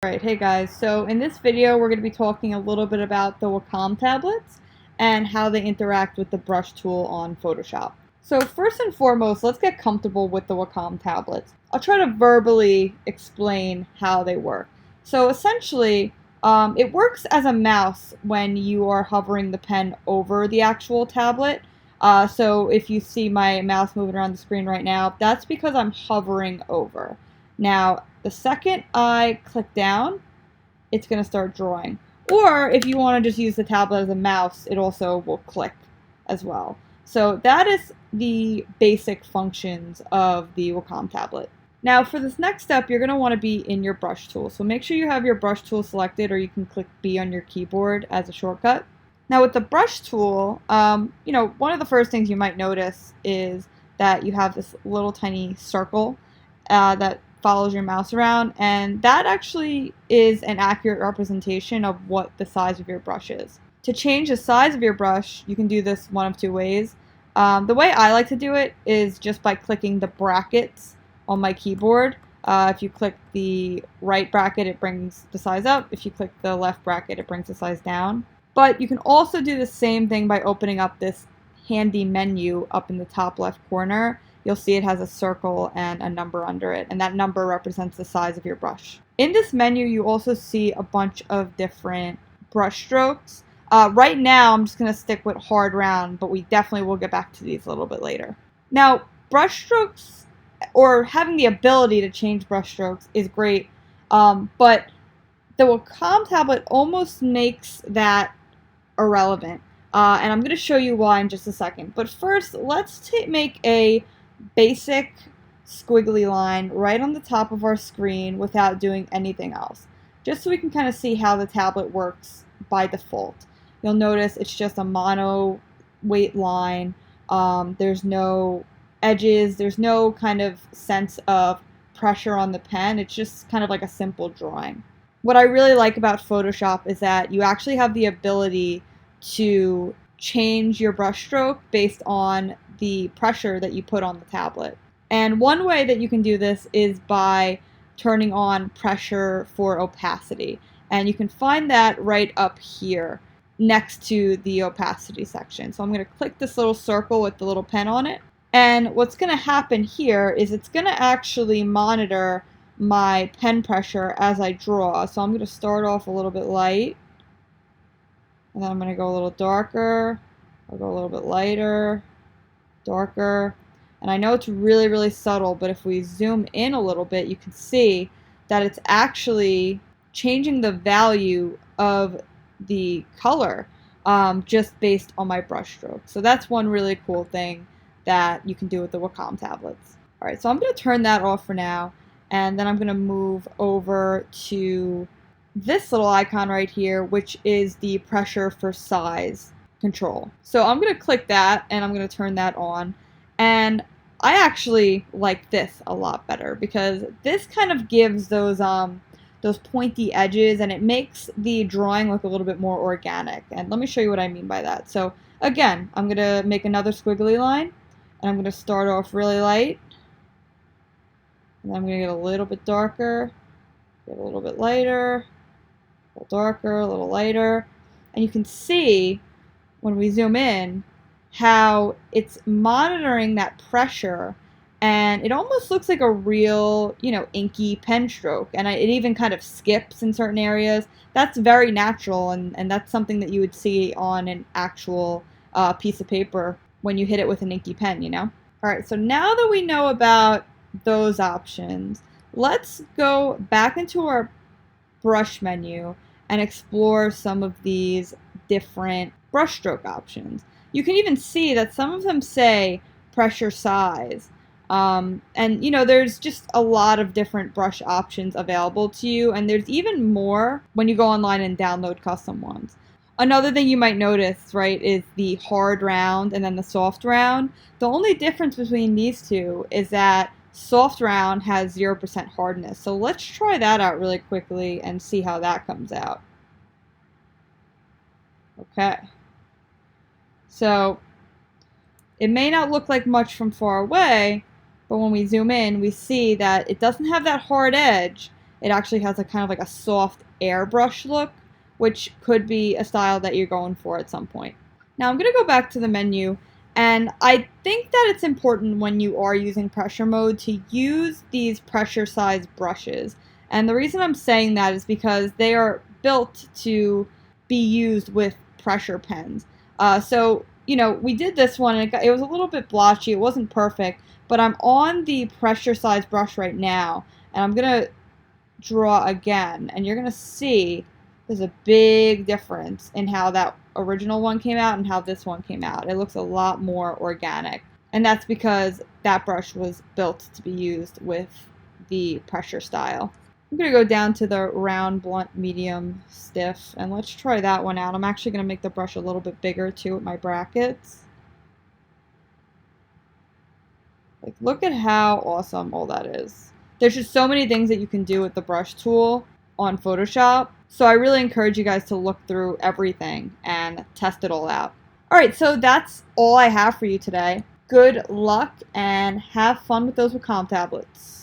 Alright, hey guys, so in this video we're going to be talking a little bit about the Wacom tablets and how they interact with the brush tool on Photoshop. So first and foremost, let's get comfortable with the Wacom tablets. I'll try to verbally explain how they work. So essentially, it works as a mouse when you are hovering the pen over the actual tablet. So if you see my mouse moving around the screen right now, that's because I'm hovering over. Now, the second I click down, it's going to start drawing. Or if you want to just use the tablet as a mouse, it also will click as well. So that is the basic functions of the Wacom tablet. Now for this next step, you're going to want to be in your brush tool. So make sure you have your brush tool selected, or you can click B on your keyboard as a shortcut. Now with the brush tool, one of the first things you might notice is that you have this little tiny circle that follows your mouse around, and that actually is an accurate representation of what the size of your brush is. To change the size of your brush, you can do this one of two ways. The way I like to do it is just by clicking the brackets on my keyboard. If you click the right bracket, it brings the size up. If you click the left bracket, it brings the size down. But you can also do the same thing by opening up this handy menu up in the top left corner. You'll see it has a circle and a number under it, and that number represents the size of your brush. In this menu, you also see a bunch of different brush strokes. Right now, I'm just going to stick with hard round, but we definitely will get back to these a little bit later. Now, brush strokes, or having the ability to change brush strokes, is great, but the Wacom tablet almost makes that irrelevant, and I'm going to show you why in just a second. But first, let's make a basic squiggly line right on the top of our screen without doing anything else, just so we can kind of see how the tablet works by default. You'll notice it's just a mono weight line. There's no edges, there's no kind of sense of pressure on the pen. It's just kind of like a simple drawing. What I really like about Photoshop is that you actually have the ability to change your brush stroke based on the pressure that you put on the tablet. And one way that you can do this is by turning on pressure for opacity. And you can find that right up here next to the opacity section. So I'm going to click this little circle with the little pen on it. And what's going to happen here is it's going to actually monitor my pen pressure as I draw. So I'm going to start off a little bit light, and then I'm going to go a little darker. I'll go a little bit lighter, darker, and I know it's really, really subtle, but if we zoom in a little bit, you can see that it's actually changing the value of the color just based on my brush stroke. So that's one really cool thing that you can do with the Wacom tablets. Alright, so I'm going to turn that off for now, and then I'm going to move over to this little icon right here, which is the pressure for size control. So I'm going to click that, and I'm going to turn that on, and I actually like this a lot better because this kind of gives those pointy edges, and it makes the drawing look a little bit more organic. And let me show you what I mean by that. So again, I'm going to make another squiggly line, and I'm going to start off really light, and then I'm going to get a little bit darker, get a little bit lighter, a little darker, a little lighter, and you can see when we zoom in how it's monitoring that pressure, and it almost looks like a real, inky pen stroke, and it even kind of skips in certain areas. That's very natural, and that's something that you would see on an actual piece of paper when you hit it with an inky pen, Alright, so now that we know about those options, let's go back into our brush menu and explore some of these different brushstroke options. You can even see that some of them say pressure size. And there's just a lot of different brush options available to you, and there's even more when you go online and download custom ones. Another thing you might notice, right, is the hard round and then the soft round. The only difference between these two is that soft round has 0% hardness. So let's try that out really quickly and see how that comes out. Okay. So it may not look like much from far away, but when we zoom in, we see that it doesn't have that hard edge, it actually has a kind of like a soft airbrush look, which could be a style that you're going for at some point. Now I'm going to go back to the menu, and I think that it's important when you are using pressure mode to use these pressure size brushes. And the reason I'm saying that is because they are built to be used with pressure pens. So, we did this one, and it was a little bit blotchy. It wasn't perfect, but I'm on the pressure size brush right now, and I'm going to draw again, and you're going to see there's a big difference in how that original one came out and how this one came out. It looks a lot more organic, and that's because that brush was built to be used with the pressure style. I'm going to go down to the round, blunt, medium, stiff, and let's try that one out. I'm actually going to make the brush a little bit bigger too with my brackets. Like, look at how awesome all that is. There's just so many things that you can do with the brush tool on Photoshop. So I really encourage you guys to look through everything and test it all out. Alright, so that's all I have for you today. Good luck and have fun with those Wacom tablets.